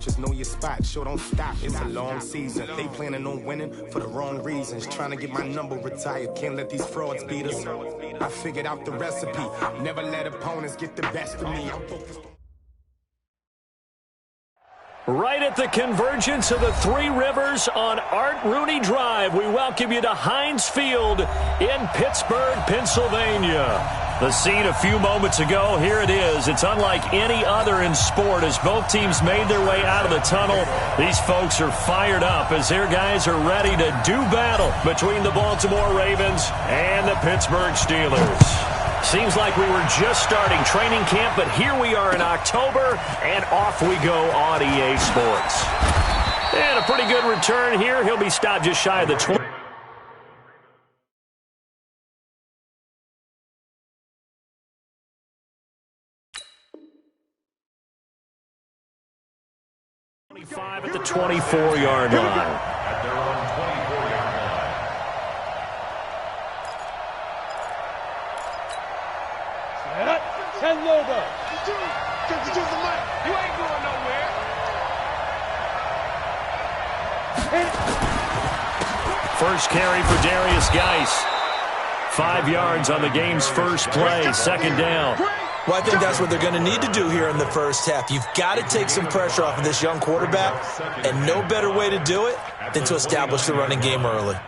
Just know your spot, sure don't stop, it's a long season. They planning on winning for the wrong reasons. Trying to get my number retired, can't let these frauds beat us. I figured out the recipe, never let opponents get the best of me. I'm focused on... Right at the convergence of the Three Rivers on Art Rooney Drive, we welcome you to Heinz Field in Pittsburgh, Pennsylvania. The scene a few moments ago, here it is. It's unlike any other in sport as both teams made their way out of the tunnel. These folks are fired up as their guys are ready to do battle between the Baltimore Ravens and the Pittsburgh Steelers. Seems like we were just starting training camp, but here we are in October, and off we go on EA Sports. And a pretty good return here. He'll be stopped just shy of the 20. At the 24-yard line. At their own 24-yard line. Set up. 10 logo. 52 the mic. You ain't going nowhere. First carry for Darius Geis. 5 yards on the game's first play. Second down. Well, I think that's what they're going to need to do here in the first half. You've got to take some pressure off of this young quarterback, and no better way to do it than to establish the running game early.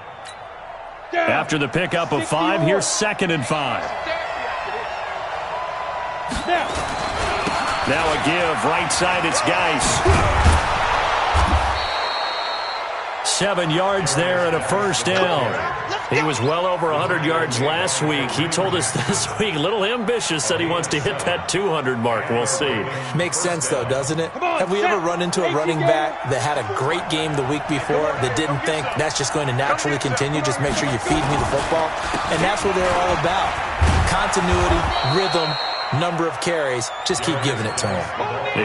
After the pickup of 5, here's 2nd and 5. Now a give, right side, it's Geis. 7 yards there and a first down. He was well over 100 yards last week. He told us this week, a little ambitious, said he wants to hit that 200 mark. We'll see. Makes sense, though, doesn't it? Have we ever run into a running back that had a great game the week before that didn't think that's just going to naturally continue? Just make sure you feed me the football. And that's what they're all about. Continuity, rhythm, number of carries. Just keep giving it to him.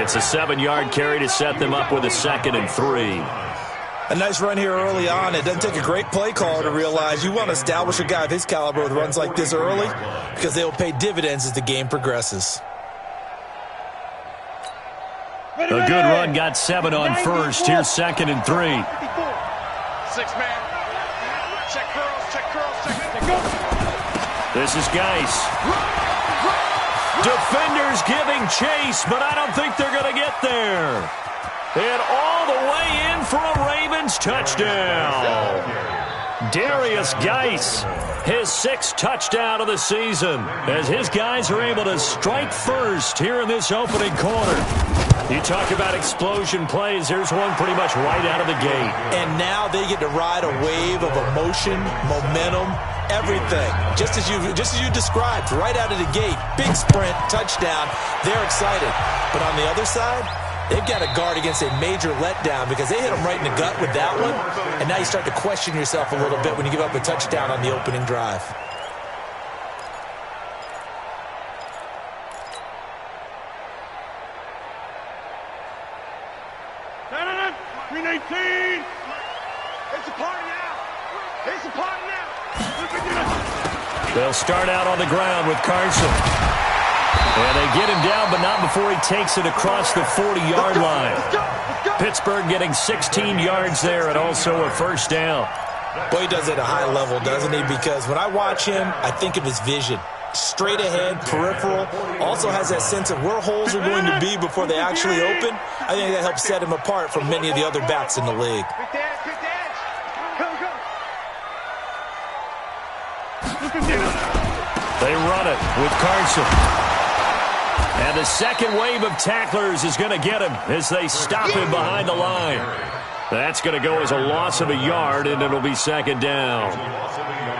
It's a 7-yard carry to set them up with a 2nd and 3. A nice run here early on. It doesn't take a great play caller to realize you want to establish a guy of his caliber with runs like this early because they will pay dividends as the game progresses. A good run got 7 on first. Here's 2nd and 3. 6-man. Check curls, check go. This is Geis. Defenders giving chase, but I don't think they're going to get there. And all the way in for a Ravens touchdown. Darius Geis, his 6th touchdown of the season, as his guys are able to strike first here in this opening quarter. You talk about explosion plays. Here's one pretty much right out of the gate. And now they get to ride a wave of emotion, momentum, everything. Just as you described, right out of the gate. Big sprint, touchdown. They're excited. But on the other side, they've got to guard against a major letdown because they hit them right in the gut with that one. And now you start to question yourself a little bit when you give up a touchdown on the opening drive. No. 319. It's a party now. It's a party now. They'll start out on the ground with Carson. And they get him down, but not before he takes it across the 40-yard line. Pittsburgh getting 16 yards there and also a first down. Boy, he does it at a high level, doesn't he? Because when I watch him, I think of his vision. Straight ahead, peripheral. Also has that sense of where holes are going to be before they actually open. I think that helps set him apart from many of the other backs in the league. They run it with Carson. And the second wave of tacklers is going to get him as they stop him behind the line. That's going to go as a loss of a yard, and it'll be 2nd down.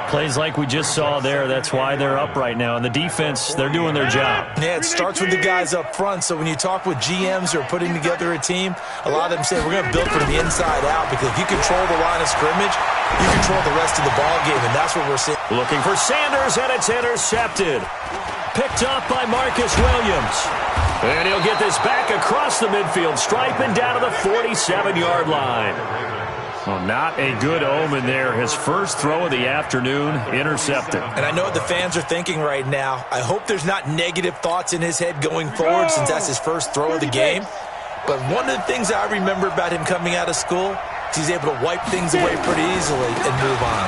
Plays like we just saw there. That's why they're up right now. And the defense, they're doing their job. Yeah, it starts with the guys up front. So when you talk with GMs who are putting together a team, a lot of them say we're going to build from the inside out because if you control the line of scrimmage, you control the rest of the ball game, and that's what we're seeing. Looking for Sanders, and it's intercepted. Picked up by Marcus Williams. And he'll get this back across the midfield stripe and down to the 47-yard line. Well, not a good omen there. His first throw of the afternoon, intercepted. And I know what the fans are thinking right now. I hope there's not negative thoughts in his head going forward since that's his first throw of the game. But one of the things I remember about him coming out of school is he's able to wipe things away pretty easily and move on.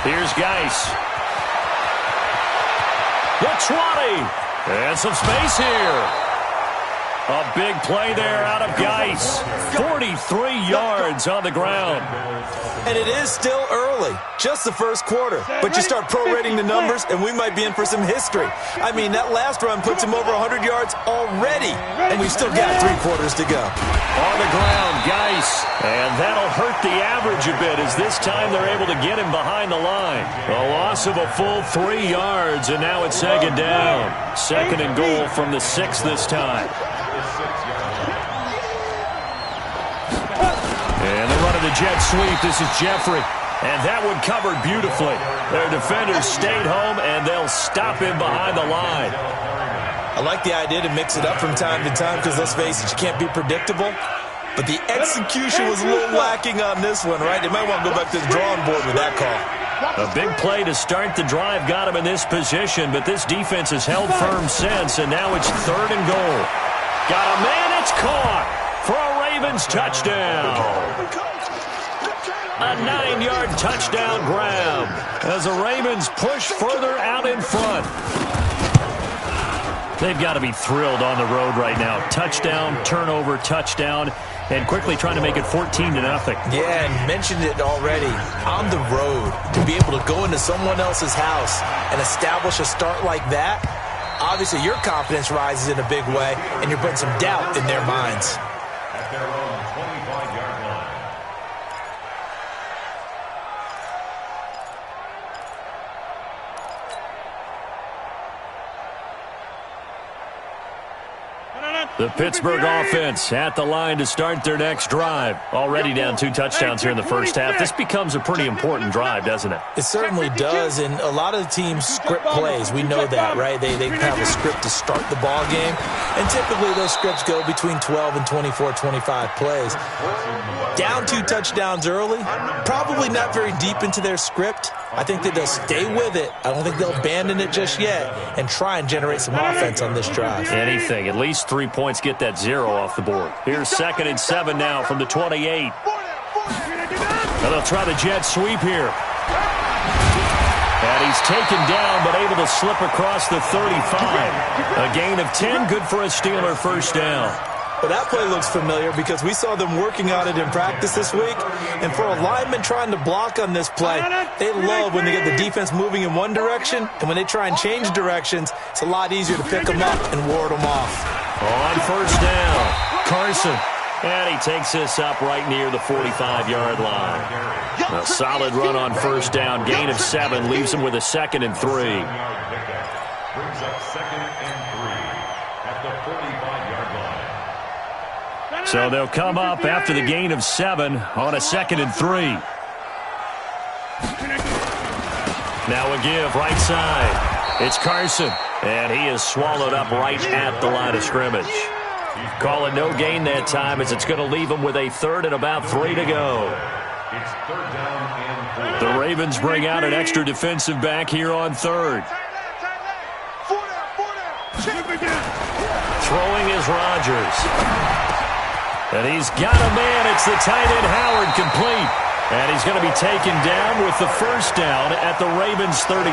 Here's Geis. The 20. And some space here. A big play there out of Geis. 43 yards on the ground. And it is still early, just the first quarter. But you start prorating the numbers, and we might be in for some history. I mean, that last run puts him over 100 yards already, and we've still got 3 quarters to go. On the ground, Geis. And that'll hurt the average a bit, as this time they're able to get him behind the line. A loss of a full 3 yards, and now it's second down. Second and goal from the 6 this time. And the run of the jet sweep. This is Jeffrey. And that one covered beautifully. Their defenders stayed home, and they'll stop him behind the line. I like the idea to mix it up from time to time because, let's face it, you can't be predictable. But the execution was a little lacking on this one, right? They might want to go back to the drawing board with that call. A big play to start the drive got him in this position, but this defense has held firm since, and now it's third and goal. Got a man, it's caught for a Ravens touchdown. A 9-yard touchdown grab as the Ravens push further out in front. They've got to be thrilled on the road right now. Touchdown, turnover, touchdown, and quickly trying to make it 14-0. Yeah, and mentioned it already. On the road, to be able to go into someone else's house and establish a start like that, obviously your confidence rises in a big way, and you're putting some doubt in their minds. At their own 25-yard line. The Pittsburgh offense at the line to start their next drive. Already down 2 touchdowns here in the first half. This becomes a pretty important drive, doesn't it? It certainly does, and a lot of the teams script plays. We know that, right? They have a script to start the ball game, and typically those scripts go between 12 and 24, 25 plays. Down 2 touchdowns early, probably not very deep into their script. I think that they'll stay with it. I don't think they'll abandon it just yet and try and generate some offense on this drive. Anything. At least 3 points, get that 0 off the board. Here's 2nd and 7 now from the 28. Now they'll try the jet sweep here. And he's taken down but able to slip across the 35. A gain of 10, good for a Steeler first down. Well, that play looks familiar because we saw them working on it in practice this week. And for a lineman trying to block on this play, they love when they get the defense moving in one direction. And when they try and change directions, it's a lot easier to pick them up and ward them off. On first down, Carson. And he takes this up right near the 45-yard line. A solid run on first down. Gain of 7 leaves him with a 2nd and 3. Brings up 2nd and 3 at the 45-yard line. So they'll come up after the gain of 7 on a 2nd and 3. Now a give right side. It's Carson, and he is swallowed up right at the line of scrimmage. Calling no gain that time as it's going to leave him with a 3rd and about 3 to go. It's 3rd down and 4. The Ravens bring out an extra defensive back here on 3rd. Throwing is Rodgers. And he's got a man. It's the tight end Howard complete. And he's going to be taken down with the first down at the Ravens 36.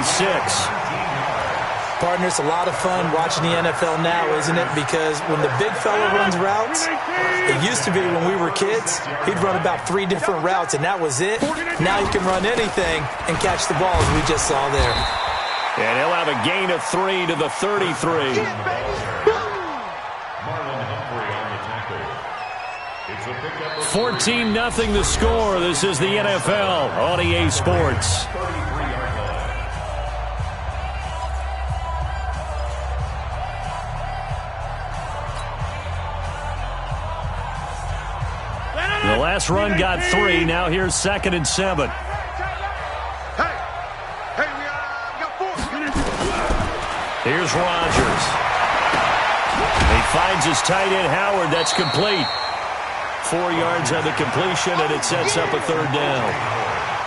Partner, it's a lot of fun watching the NFL now, isn't it? Because when the big fella runs routes, it used to be when we were kids, he'd run about 3 different routes, and that was it. Now he can run anything and catch the ball, as we just saw there. And he'll have a gain of 3 to the 33. 14-0 the score. This is the NFL on EA Sports. The last run got 3. Now here's 2nd and 7. Here's Rodgers. He finds his tight end Howard. That's complete. 4 yards on the completion, and it sets up a 3rd down.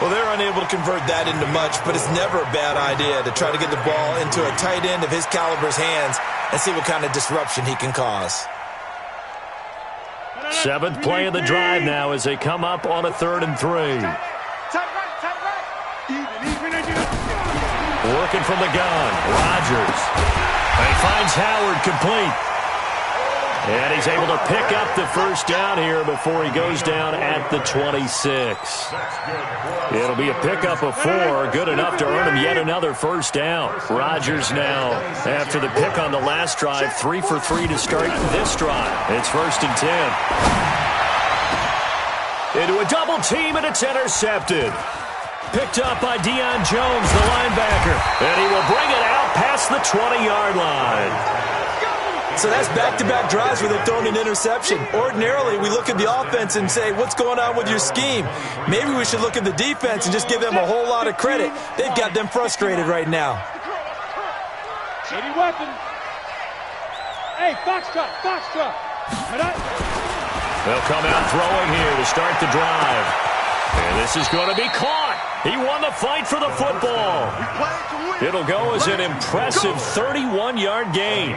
Well, they're unable to convert that into much, but it's never a bad idea to try to get the ball into a tight end of his caliber's hands and see what kind of disruption he can cause. 7th play of the drive now as they come up on a 3rd and 3. Working from the gun, Rodgers. And he finds Howard complete. And he's able to pick up the first down here before he goes down at the 26. It'll be a pickup of 4, good enough to earn him yet another first down. Rodgers now, after the pick on the last drive, 3 for 3 to start this drive. It's 1st and 10. Into a double team, and it's intercepted. Picked up by Deion Jones, the linebacker. And he will bring it out past the 20-yard line. So that's back-to-back drives where they've thrown an interception. Ordinarily, we look at the offense and say, what's going on with your scheme? Maybe we should look at the defense and just give them a whole lot of credit. They've got them frustrated right now. Shady weapon. Hey, box truck. They'll come out throwing here to start the drive. And this is going to be caught. He won the fight for the football. It'll go as an impressive 31-yard gain.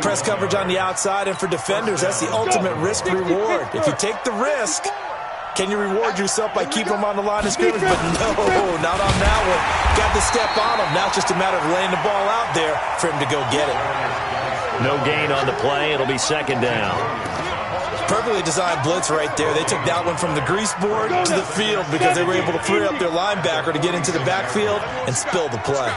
Press coverage on the outside, and for defenders, that's the ultimate risk-reward. If you take the risk, can you reward yourself by keeping them on the line of scrimmage? But no, not on that one. Got to step on them. Now it's just a matter of laying the ball out there for him to go get it. No gain on the play. It'll be 2nd down. Perfectly designed blitz right there. They took that one from the grease board to the field because they were able to free up their linebacker to get into the backfield and spill the play.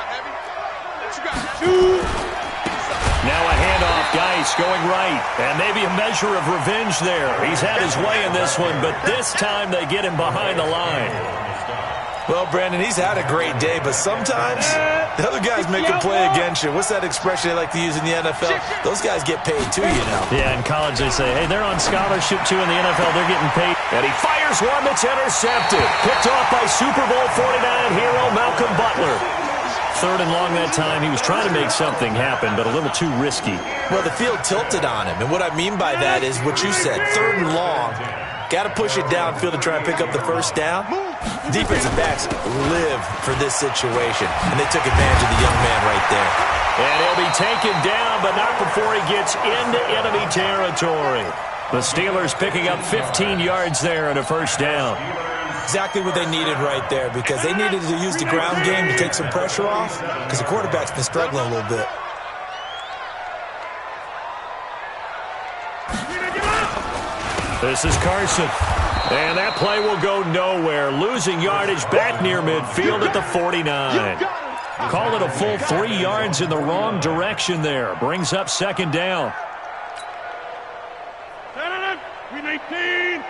Now a handoff, Geis going right, and maybe a measure of revenge there. He's had his way in this one, but this time they get him behind the line. Well, Brandon, he's had a great day, but sometimes the other guys make a play against you. What's that expression they like to use in the NFL? Those guys get paid too, you know. Yeah, in college they say, hey, they're on scholarship too. In the NFL, they're getting paid. And he fires one that's intercepted. Picked off by Super Bowl 49 hero Malcolm Butler. 3rd and long that time. He was trying to make something happen, but a little too risky. Well, the field tilted on him, and what I mean by that is what you said, 3rd and long. Got to push it downfield to try and pick up the first down. Defensive backs live for this situation, and they took advantage of the young man right there. And he'll be taken down, but not before he gets into enemy territory. The Steelers picking up 15 yards there and a first down. Exactly what they needed right there, because they needed to use the ground game to take some pressure off, because the quarterback's been struggling a little bit. This is Carson. And that play will go nowhere. Losing yardage back near midfield at the 49. Call it a full 3 yards in the wrong direction there. Brings up 2nd down. We 19.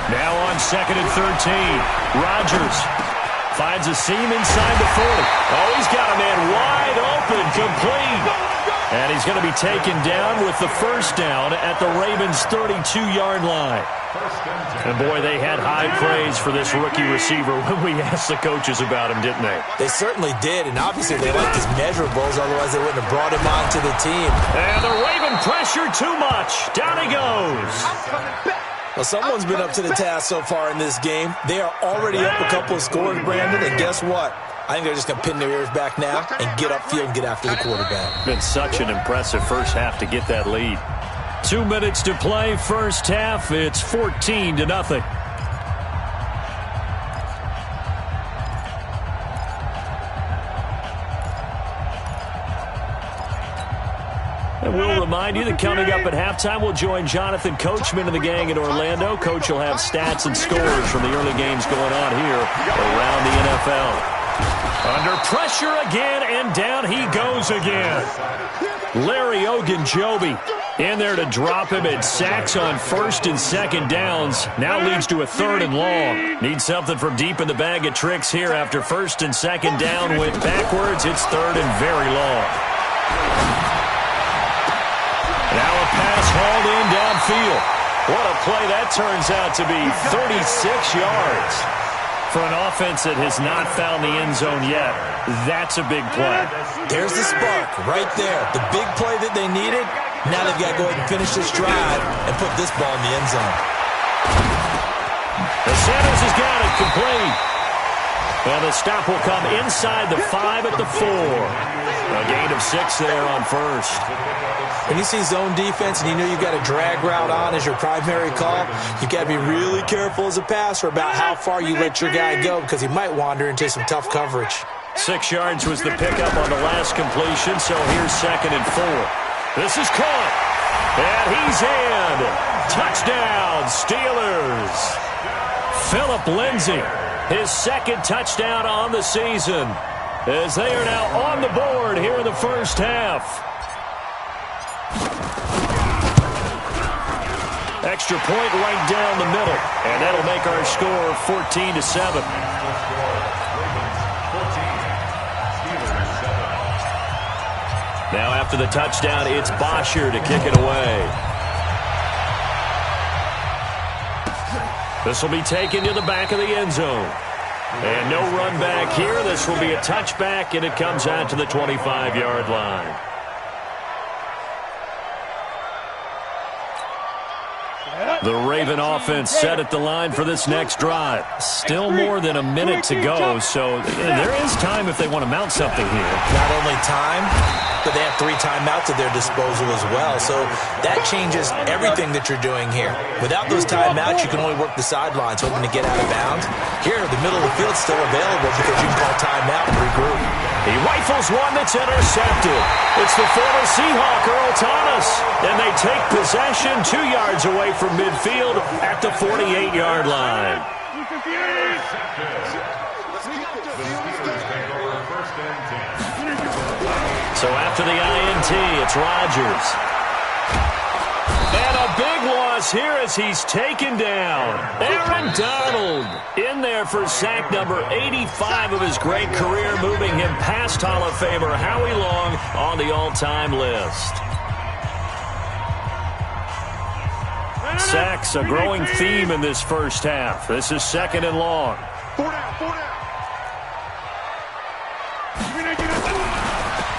Now on 2nd and 13. Rodgers finds a seam inside the 40. Oh, he's got a man wide open, complete. And he's going to be taken down with the first down at the Ravens' 32-yard line. And, boy, they had high praise for this rookie receiver when we asked the coaches about him, didn't they? They certainly did, and obviously they liked his measurables, otherwise they wouldn't have brought him onto the team. And the Raven pressure too much. Down he goes. Well, someone's been up to the task so far in this game. They are already up a couple of scores, Brandon, and guess what? I think they're just going to pin their ears back now and get upfield and get after the quarterback. Been such an impressive first half to get that lead. 2 minutes to play, first half. It's 14-0. And we'll remind you that coming up at halftime, we'll join Jonathan Coachman and the gang in Orlando. Coach will have stats and scores from the early games going on here around the NFL. Under pressure again, and down he goes again. Larry Ogunjobi in there to drop him at sacks on 1st and 2nd downs. Now leads to a 3rd and long. Needs something from deep in the bag of tricks here after 1st and 2nd down. Went backwards. It's 3rd and very long. Now a pass hauled in downfield. What a play that turns out to be. 36 yards. For an offense that has not found the end zone yet, that's a big play. There's the spark right there. The big play that they needed. Now they've got to go ahead and finish this drive and put this ball in the end zone. The Sanders has got it complete. And the stop will come inside the 5 at the 4. A gain of 6 there on first. When you see zone defense and you know you've got a drag route on as your primary call, you've got to be really careful as a passer about how far you let your guy go because he might wander into some tough coverage. 6 yards was the pickup on the last completion, so here's 2nd and 4. This is caught. And he's in. Touchdown, Steelers. Philip Lindsay, his 2nd touchdown on the season, as they are now on the board here in the first half. Extra point right down the middle, and that'll make our score 14-7. Now after the touchdown, it's Bosher to kick it away. This will be taken to the back of the end zone. And no run back here. This will be a touchback, and it comes out to the 25-yard line. The Raven offense set at the line for this next drive. Still more than a minute to go, so there is time if they want to mount something here. Not only time, but they have 3 timeouts at their disposal as well, so that changes everything that you're doing here. Without those timeouts, you can only work the sidelines, hoping to get out of bounds. Here, the middle of the field's still available because you can call timeout and regroup. He rifles one that's intercepted. It's the former Seahawk, Earl Thomas, and they take possession 2 yards away from midfield at the 48-yard line. So after the INT, it's Rodgers. And a big loss here as he's taken down. Aaron Donald in there for sack number 85 of his great career, moving him past Hall of Famer Howie Long on the all-time list. Sacks, a growing theme in this first half. This is 2nd and long. 4 down.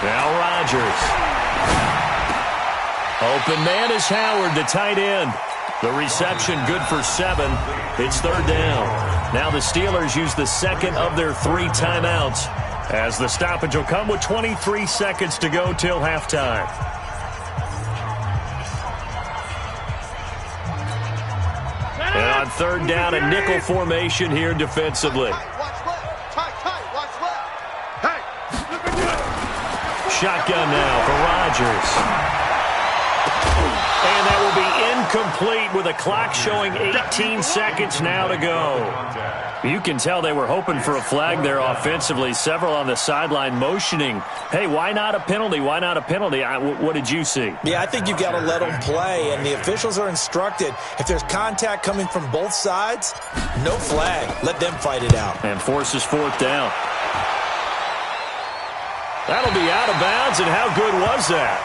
Now Rodgers. Open man is Howard, the tight end. The reception good for 7. It's 3rd down. Now the Steelers use the 2nd of their 3 timeouts, as the stoppage will come with 23 seconds to go till halftime. And on 3rd down, a nickel formation here defensively. Shotgun now for Rodgers. And that will be incomplete with a clock showing 18 seconds now to go. You can tell they were hoping for a flag there offensively. Several on the sideline motioning, hey, why not a penalty? Why not a penalty? What did you see? Yeah, I think you've got to let them play, and the officials are instructed. If there's contact coming from both sides, no flag. Let them fight it out. And forces 4th down. That'll be out of bounds, and how good was that?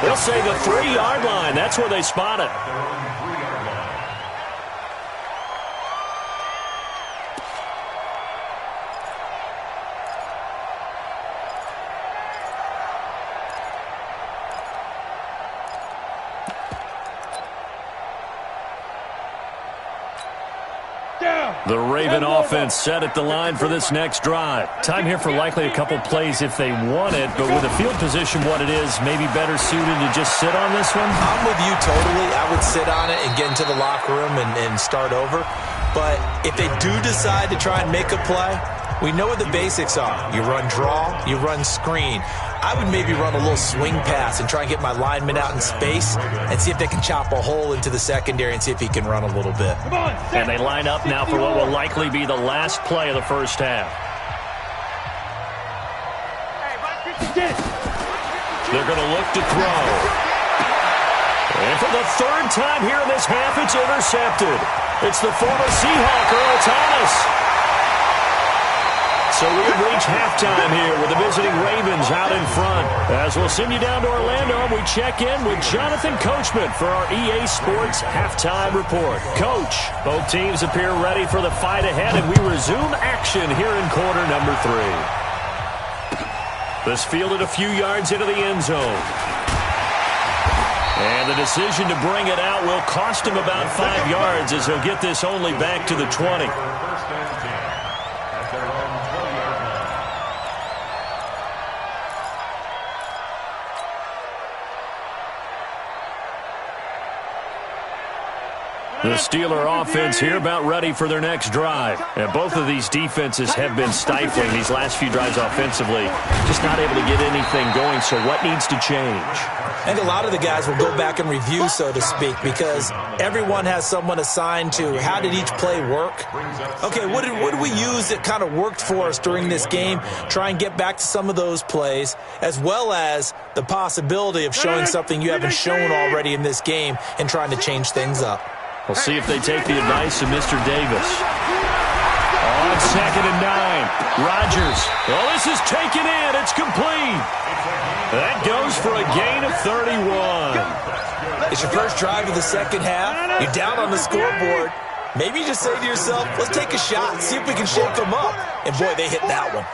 They'll say the 3-yard line. That's where they spot it. The Raven offense set at the line for this next drive. Time here for likely a couple plays if they want it, but with the field position what it is, maybe better suited to just sit on this one? I'm with you totally. I would sit on it and get into the locker room and start over. But if they do decide to try and make a play, we know what the basics are. You run draw, you run screen. I would maybe run a little swing pass and try and get my lineman out in space and see if they can chop a hole into the secondary and see if he can run a little bit. And they line up now for what will likely be the last play of the first half. They're going to look to throw. And for the 3rd time here in this half, it's intercepted. It's the former Seahawk, Earl Thomas. So we have reached halftime here with the visiting Ravens out in front. As we'll send you down to Orlando, we check in with Jonathan Coachman for our EA Sports Halftime Report. Coach, both teams appear ready for the fight ahead, and we resume action here in quarter number 3. This fielded a few yards into the end zone. And the decision to bring it out will cost him about 5 yards as he'll get this only back to the 20. The Steeler offense here about ready for their next drive. And both of these defenses have been stifling these last few drives offensively. Just not able to get anything going, so what needs to change? I think a lot of the guys will go back and review, so to speak, because everyone has someone assigned to how did each play work. Okay, what did we use that kind of worked for us during this game? Try and get back to some of those plays, as well as the possibility of showing something you haven't shown already in this game and trying to change things up. We'll see if they take the advice of Mr. Davis. On 2nd and 9, Rodgers. Well, this is taken in. It's complete. That goes for a gain of 31. It's your first drive of the second half. You're down on the scoreboard. Maybe you just say to yourself, let's take a shot, see if we can shake them up. And, boy, they hit that one.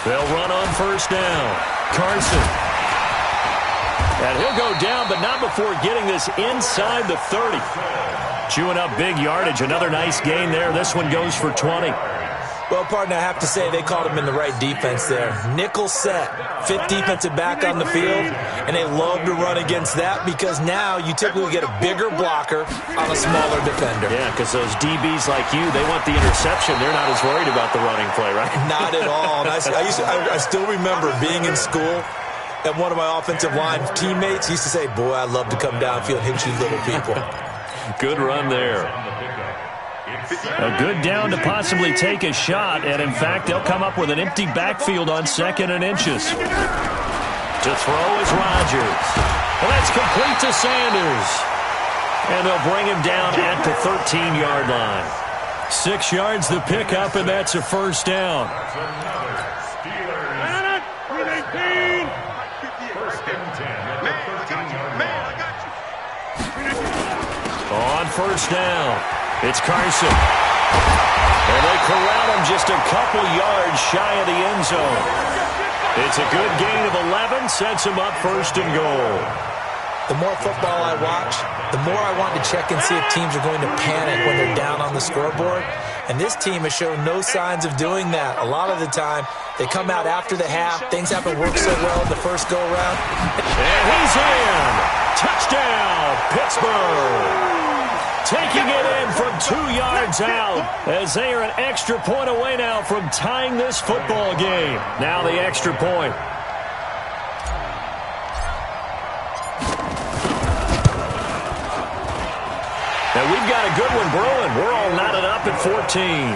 They'll run on first down. Carson. And he'll go down, but not before getting this inside the 30. Chewing up big yardage. Another nice gain there. This one goes for 20. Well, partner, I have to say they called him in the right defense there. Nickel set, 5th defensive back on the field, and they love to run against that because now you typically get a bigger blocker on a smaller defender. Yeah, because those DBs like you, they want the interception. They're not as worried about the running play, right? Not at all. And I still remember being in school, and one of my offensive line teammates used to say, boy, I'd love to come downfield and hit you little people. Good run there. A good down to possibly take a shot, and in fact, they'll come up with an empty backfield on 2nd and inches. To throw is Rodgers. Well, that's complete to Sanders. And they'll bring him down at the 13-yard line. 6 yards the pickup, and that's a first down. On first down, it's Carson. And they corral him just a couple yards shy of the end zone. It's a good gain of 11, sets him up 1st and goal. The more football I watch, the more I want to check and see if teams are going to panic when they're down on the scoreboard. And this team has shown no signs of doing that. A lot of the time, they come out after the half. Things haven't worked so well in the first go-around. And he's in. Touchdown, Pittsburgh. Taking it in from 2 yards out as they are an extra point away now from tying this football game. Now the extra point. And we've got a good one brewing. We're all knotted up at 14.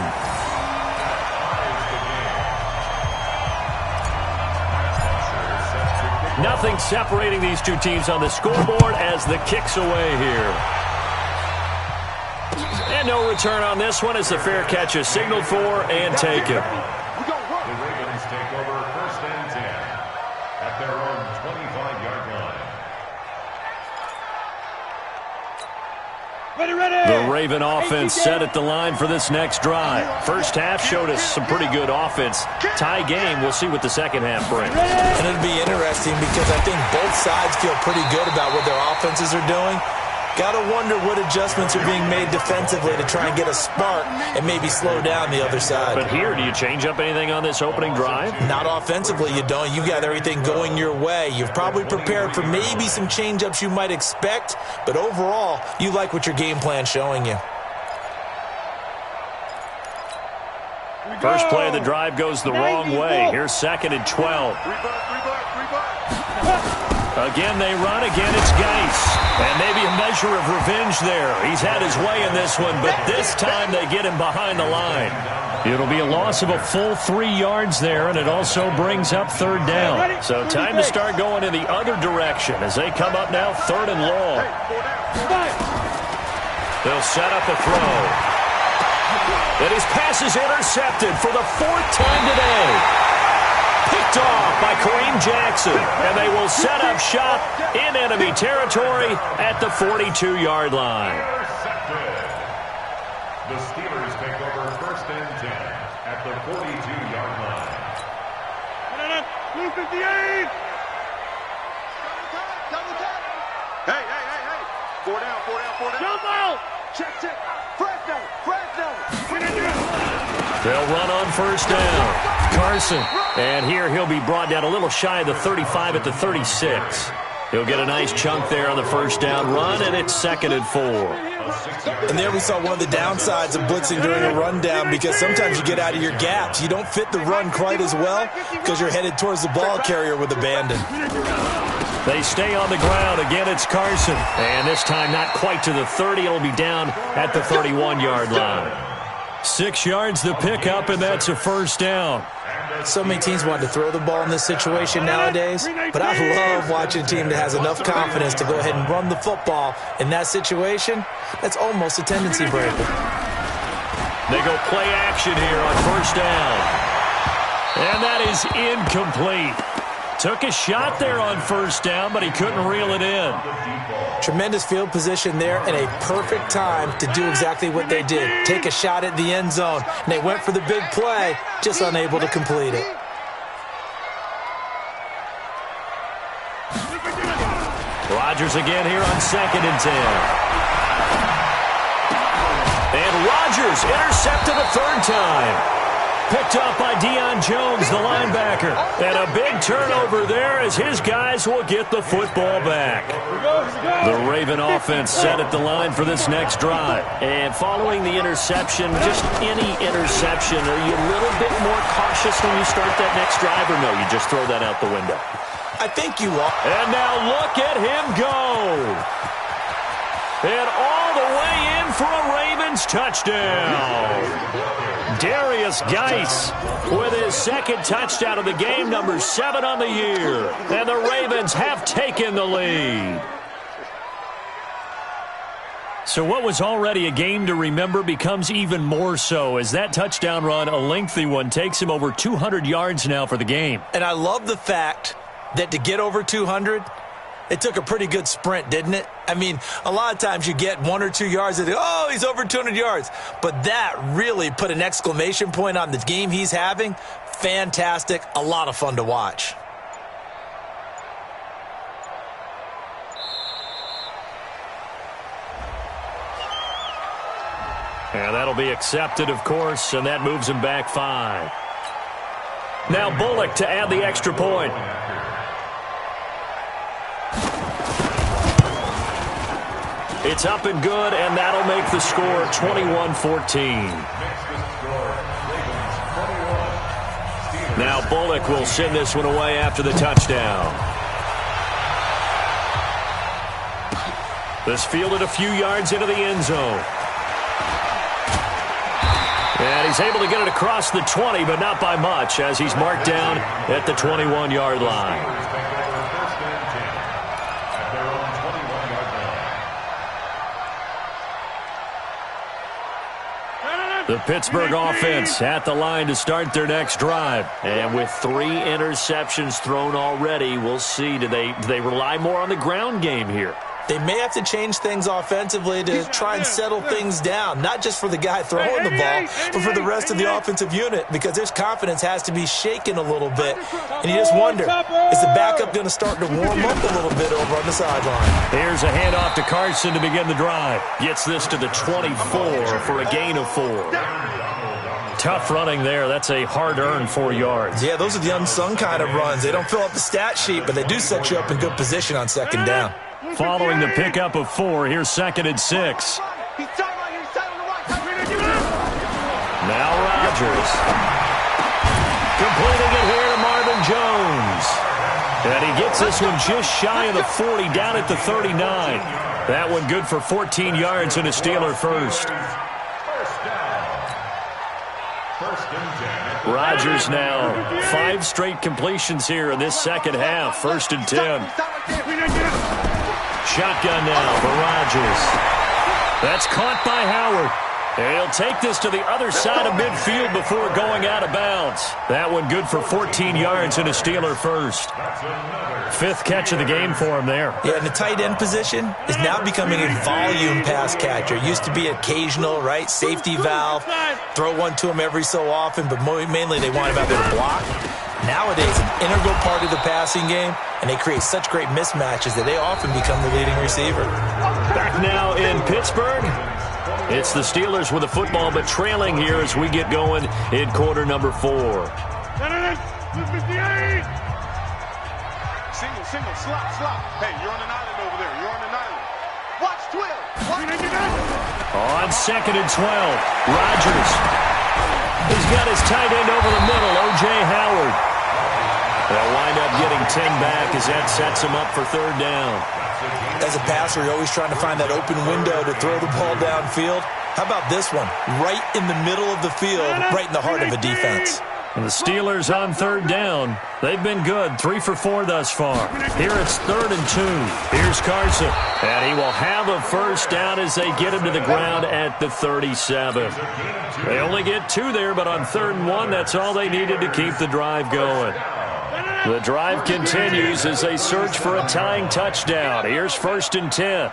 Nothing separating these two teams on the scoreboard as the kick's away here. And no return on this one as the fair catch is signaled for and taken. The Ravens take over 1st and 10 at their own 25-yard line. The Raven offense set at the line for this next drive. First half showed us some pretty good offense. Tie game, we'll see what the second half brings. And it'll be interesting because I think both sides feel pretty good about what their offenses are doing. Got to wonder what adjustments are being made defensively to try and get a spark and maybe slow down the other side. But here, do you change up anything on this opening drive? Not offensively, you don't. You got everything going your way. You've probably prepared for maybe some change-ups you might expect, but overall, you like what your game plan's showing you. First play of the drive goes the wrong way. Here's 2nd and 12. Again, they run. Again, it's Geis. And maybe a measure of revenge there. He's had his way in this one, but this time they get him behind the line. It'll be a loss of a full 3 yards there, and it also brings up 3rd down. So time to start going in the other direction as they come up now 3rd and long. They'll set up a throw. And his pass is intercepted for the 4th time today. Picked off by Kareem Jackson, and they will set up shop in enemy territory at the 42-yard line. The Steelers take over 1st and 10 at the 42-yard line. 258. Hey. 4 down. Jump out. Check. Fresno. They'll run on first down. Carson. And here he'll be brought down a little shy of the 35 at the 36. He'll get a nice chunk there on the first down run, and it's 2nd and 4. And there we saw one of the downsides of blitzing during a rundown, because sometimes you get out of your gaps. You don't fit the run quite as well because you're headed towards the ball carrier with abandon. They stay on the ground. Again, it's Carson. And this time not quite to the 30. It'll be down at the 31-yard line. 6 yards the pickup, and that's a first down. So many teams want to throw the ball in this situation nowadays, but I love watching a team that has enough confidence to go ahead and run the football. In that situation, that's almost a tendency breaker. They go play action here on first down. And that is incomplete. Took a shot there on first down, but he couldn't reel it in. Tremendous field position there and a perfect time to do exactly what they did. Take a shot at the end zone. And they went for the big play, just unable to complete it. Rodgers again here on 2nd and 10. And Rodgers intercepted a third time. Picked up by Deion Jones, the linebacker. And a big turnover there as his guys will get the football back. The Raven offense set at the line for this next drive. And following the interception, just any interception, are you a little bit more cautious when you start that next drive, or no, you just throw that out the window? I think you are. And now look at him go. And all the way in for a Ravens touchdown. Darius Geis with his 2nd touchdown of the game, number 7 on the year. And the Ravens have taken the lead. So what was already a game to remember becomes even more so as that touchdown run, a lengthy one, takes him over 200 yards now for the game. And I love the fact that to get over 200, it took a pretty good sprint, didn't it? I mean, a lot of times you get 1 or 2 yards and oh, he's over 200 yards. But that really put an exclamation point on the game he's having. Fantastic. A lot of fun to watch. And that'll be accepted, of course, and that moves him back 5. Now Bullock to add the extra point. It's up and good, and that'll make the score 21-14. Now Bullock will send this one away after the touchdown. This fielded a few yards into the end zone. And he's able to get it across the 20, but not by much, as he's marked down at the 21-yard line. The Pittsburgh offense at the line to start their next drive. And with 3 interceptions thrown already, we'll see. Do they rely more on the ground game here? They may have to change things offensively to try and settle things down, not just for the guy throwing the ball, but for the rest of the offensive unit, because their confidence has to be shaken a little bit. And you just wonder, is the backup going to start to warm up a little bit over on the sideline? Here's a handoff to Carson to begin the drive. Gets this to the 24 for a gain of 4. Tough running there. That's a hard-earned 4 yards. Yeah, those are the unsung kind of runs. They don't fill up the stat sheet, but they do set you up in good position on 2nd down. Following the pickup of 4, here's 2nd and 6. Now Rodgers. Completing it here to Marvin Jones. And he gets this one just shy of the 40, down at the 39. That one good for 14 yards and a Steeler first. Rodgers now 5 straight completions here in this second half. 1st and 10. Shotgun now for Rodgers. That's caught by Howard. And he'll take this to the other side of midfield before going out of bounds. That one good for 14 yards and a Steeler first. 5th catch of the game for him there. Yeah, and the tight end position is now becoming a volume pass catcher. It used to be occasional, right? Safety valve. Throw one to him every so often, but mainly they want him out there to block. Nowadays, an integral part of the passing game, and they create such great mismatches that they often become the leading receiver. Back now in Pittsburgh. It's the Steelers with the football, but trailing here as we get going in quarter number 4. Single, slop. Hey, you're on an island over there. You're on an island. Watch Twitter. On 2nd and 12, Rodgers. He's got his tight end over the middle, O.J. Howard. They'll wind up getting 10 back as that sets him up for 3rd down. As a passer, you're always trying to find that open window to throw the ball downfield. How about this one? Right in the middle of the field, right in the heart of a defense. And the Steelers on 3rd down. They've been good, 3 for 4 thus far. Here it's 3rd and 2. Here's Carson. And he will have a 1st down as they get him to the ground at the 37. They only get 2 there, but on 3rd and 1, that's all they needed to keep the drive going. The drive continues as they search for a tying touchdown. Here's 1st and 10.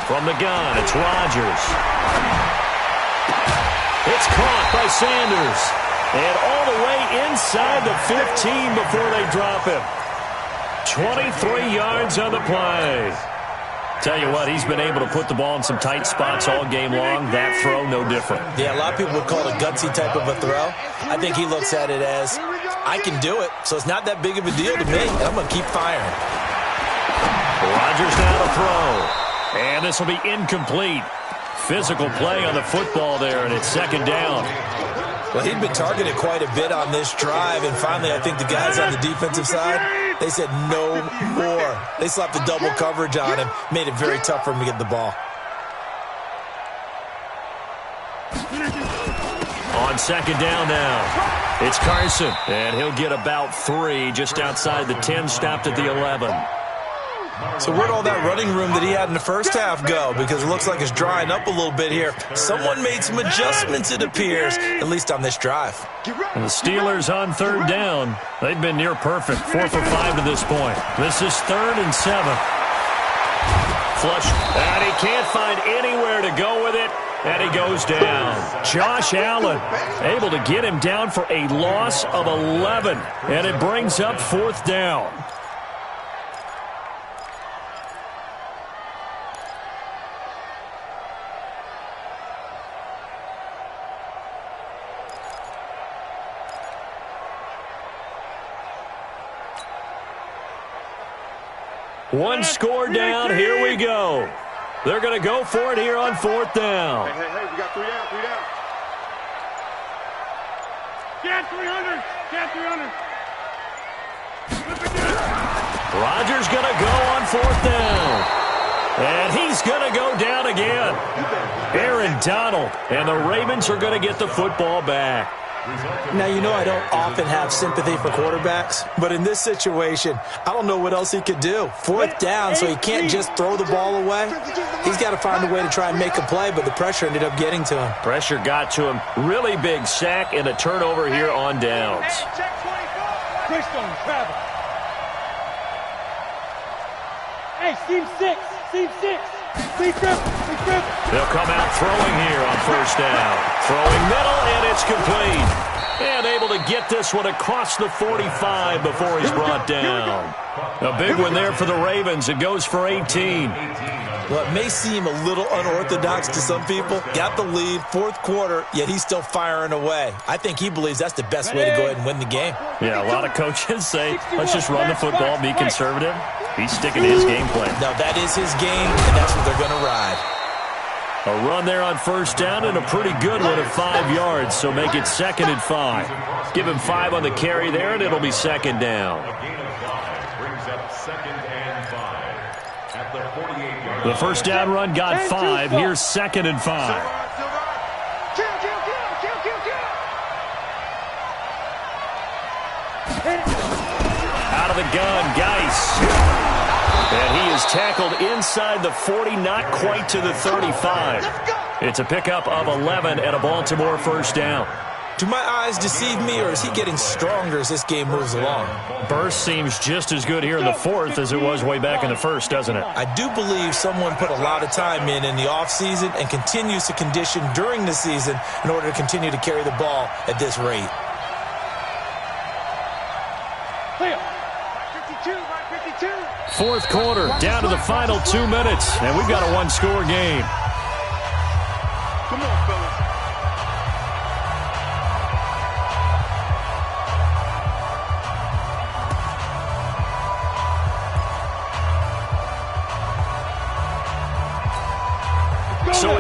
From the gun, it's Rodgers. It's caught by Sanders. And all the way inside the 15 before they drop him. 23 yards on the play. Tell you what, he's been able to put the ball in some tight spots all game long. That throw, no different. Yeah, a lot of people would call it a gutsy type of a throw. I think he looks at it as, I can do it, so it's not that big of a deal to me, and I'm going to keep firing. Rodgers now to throw. And this will be incomplete. Physical play on the football there, and it's 2nd down. Well, he'd been targeted quite a bit on this drive, and finally I think the guys on the defensive side, they said no more. They slapped the double coverage on him, made it very tough for him to get the ball. On 2nd down now, it's Carson, and he'll get about 3 just outside the 10, stopped at the 11. So where'd all that running room that he had in the first half go? Because it looks like it's drying up a little bit here. Someone made some adjustments, it appears, at least on this drive. And the Steelers on 3rd down. They've been near perfect, 4 for 5 to this point. This is 3rd and 7. Flush, and he can't find anywhere to go with it, and he goes down. Josh Allen able to get him down for a loss of 11, and it brings up 4th down. One score down. Here we go. They're going to go for it here on 4th down. Hey, we got 3 down, 3 down. Get 300. Get 300. Rodgers going to go on 4th down. And he's going to go down again. Aaron Donald. And the Ravens are going to get the football back. Now, you know I don't often have sympathy for quarterbacks, but in this situation, I don't know what else he could do. 4th down, so he can't just throw the ball away. He's got to find a way to try and make a play, but the pressure ended up getting to him. Pressure got to him. Really big sack and a turnover here on downs. Christone, travel. Hey, Steve 6. They'll come out throwing here on 1st down. Throwing middle, and it's complete. And able to get this one across the 45 before he's brought down. A big one there for the Ravens. It goes for 18. Well, it may seem a little unorthodox to some people. Got the lead, 4th quarter, yet he's still firing away. I think he believes that's the best way to go ahead and win the game. Yeah, a lot of coaches say, let's just run the football, be conservative. He's sticking to his game plan. No, that is his game, and that's what they're going to ride. A run there on 1st down and a pretty good one at 5 yards, so make it 2nd and 5. Give him 5 on the carry there, and it'll be 2nd down. Brings up 2nd and 5 at the 48-yard line. The 1st down run got 5. Here's 2nd and 5. Out of the gun, Geis. And he is tackled inside the 40, not quite to the 35. It's a pickup of 11 and a Baltimore 1st down. Do my eyes deceive me, or is he getting stronger as this game moves along? Burst seems just as good here in the 4th as it was way back in the 1st, doesn't it? I do believe someone put a lot of time in the offseason and continues to condition during the season in order to continue to carry the ball at this rate. 4th quarter, down to the final 2 minutes, and we've got a one-score game. Come on, fellas.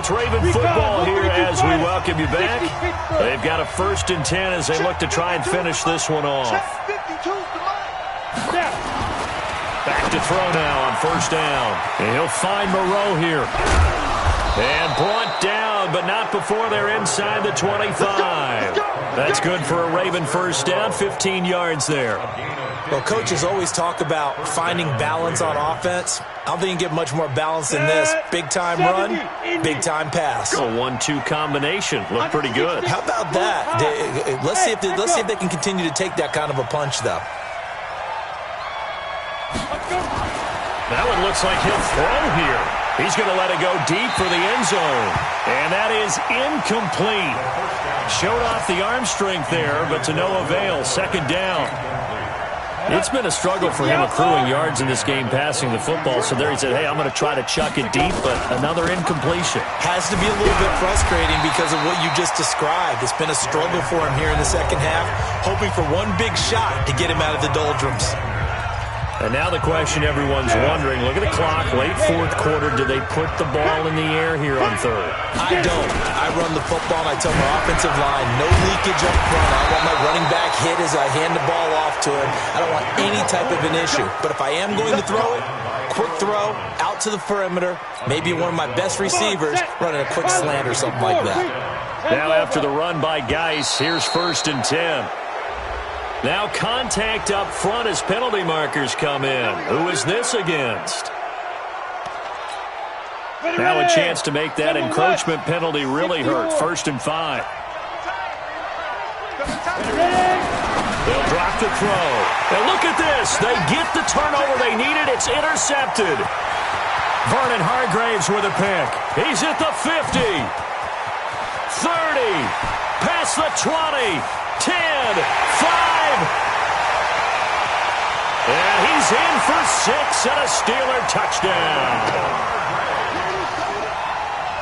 It's Raven football here as we welcome you back. They've got a 1st and 10 as they look to try and finish this one off. Back to throw now on 1st down. And he'll find Moreau here. And brought down, but not before they're inside the 25. That's good for a Raven 1st down, 15 yards there. Well, coaches always talk about finding balance on offense. I don't think you can get much more balance than this. Big-time run, big-time pass. A 1-2 combination. Looked pretty good. How about that? Let's see if they can continue to take that kind of a punch, though. That one looks like he'll throw here. He's going to let it go deep for the end zone. And that is incomplete. Showed off the arm strength there, but to no avail. 2nd down. It's been a struggle for him accruing yards in this game passing the football. So there he said, hey, I'm going to try to chuck it deep, but another incompletion. Has to be a little bit frustrating because of what you just described. It's been a struggle for him here in the 2nd half, hoping for one big shot to get him out of the doldrums. And now the question everyone's wondering, look at the clock, late 4th quarter, do they put the ball in the air here on 3rd? I don't. I run the football and I tell my offensive line, no leakage up front. I want my running back hit as I hand the ball off to him. I don't want any type of an issue. But if I am going to throw it, quick throw, out to the perimeter, maybe one of my best receivers running a quick slant or something like that. Now after the run by Geis, here's 1st and 10. Now contact up front as penalty markers come in. Who is this against? Now a chance to make that encroachment penalty really hurt. 1st and 5. They'll drop the throw. And look at this. They get the turnover they needed. It's intercepted. Vernon Hargraves with a pick. He's at the 50. 30. Past the 20. 10, 5, and he's in for 6 and a Steeler touchdown.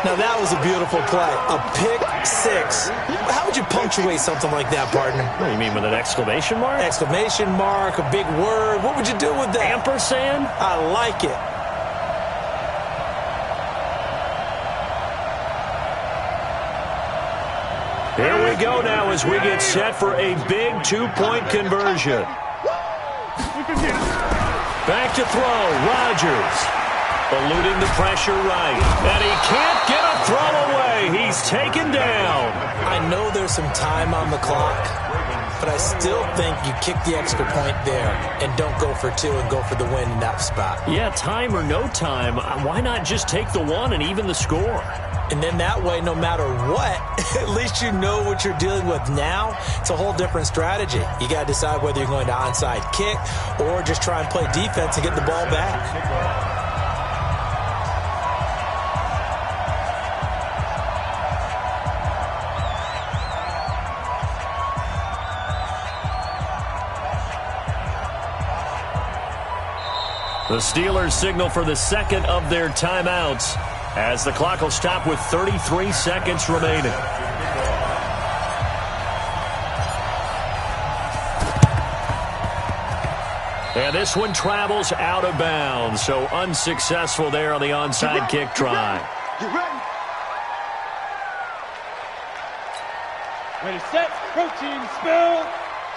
Now that was a beautiful play, a pick 6. How would you punctuate something like that, partner? What do you mean, with an exclamation mark? Exclamation mark, a big word. What would you do with that? Ampersand? I like it. Here we go now as we get set for a big 2-point conversion. Back to throw, Rodgers. Eluding the pressure right. And he can't get a throw away. He's taken down. I know there's some time on the clock, but I still think you kick the extra point there and don't go for 2 and go for the win in that spot. Yeah, time or no time, why not just take the 1 and even the score? And then that way, no matter what, at least you know what you're dealing with now. It's a whole different strategy. You got to decide whether you're going to onside kick or just try and play defense and get the ball back. The Steelers signal for the 2nd of their timeouts as the clock will stop with 33 seconds remaining. And this one travels out of bounds, so unsuccessful there on the onside kick try. You ready? Ready, set, protein, spill.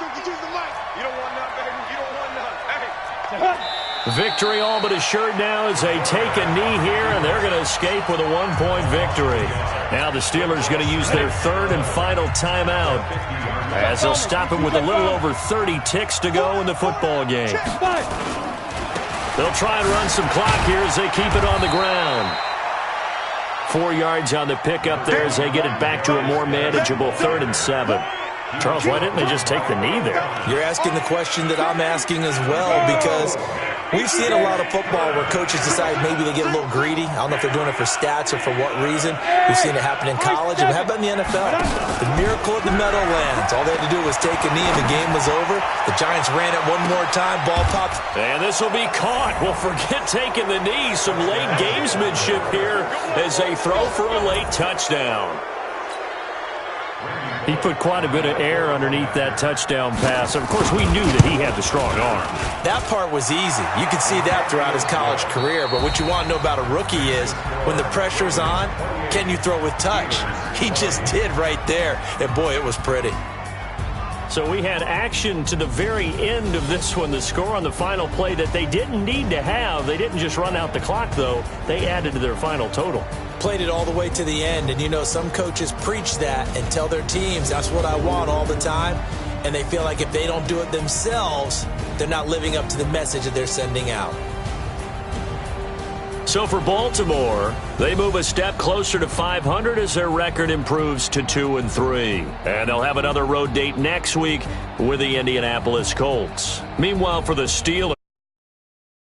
Use the mic. You don't want none, baby. You don't want none. Hey. Victory all but assured now as they take a knee here, and they're going to escape with a 1-point victory. Now the Steelers going to use their 3rd and final timeout as they'll stop him with a little over 30 ticks to go in the football game. They'll try and run some clock here as they keep it on the ground. 4 yards on the pickup there as they get it back to a more manageable 3rd and 7. Charles, why didn't they just take the knee there? You're asking the question that I'm asking as well, because we've seen a lot of football where coaches decide maybe they get a little greedy. I don't know if they're doing it for stats or for what reason. We've seen it happen in college. And how about in the NFL? The miracle of the Meadowlands. All they had to do was take a knee and the game was over. The Giants ran it one more time. Ball popped. And this will be caught. Well, forget taking the knee. Some late gamesmanship here as they throw for a late touchdown. He put quite a bit of air underneath that touchdown pass. Of course, we knew that he had the strong arm. That part was easy. You could see that throughout his college career. But what you want to know about a rookie is when the pressure's on, can you throw with touch? He just did right there. And, boy, it was pretty. So we had action to the very end of this one. The score on the final play that they didn't need to have. They didn't just run out the clock, though. They added to their final total. Played it all the way to the end. And, you know, some coaches preach that and tell their teams, that's what I want all the time. And they feel like if they don't do it themselves, they're not living up to the message that they're sending out. So for Baltimore, they move a step closer to 500 as their record improves to 2-3. And they'll have another road date next week with the Indianapolis Colts. Meanwhile, for the Steelers,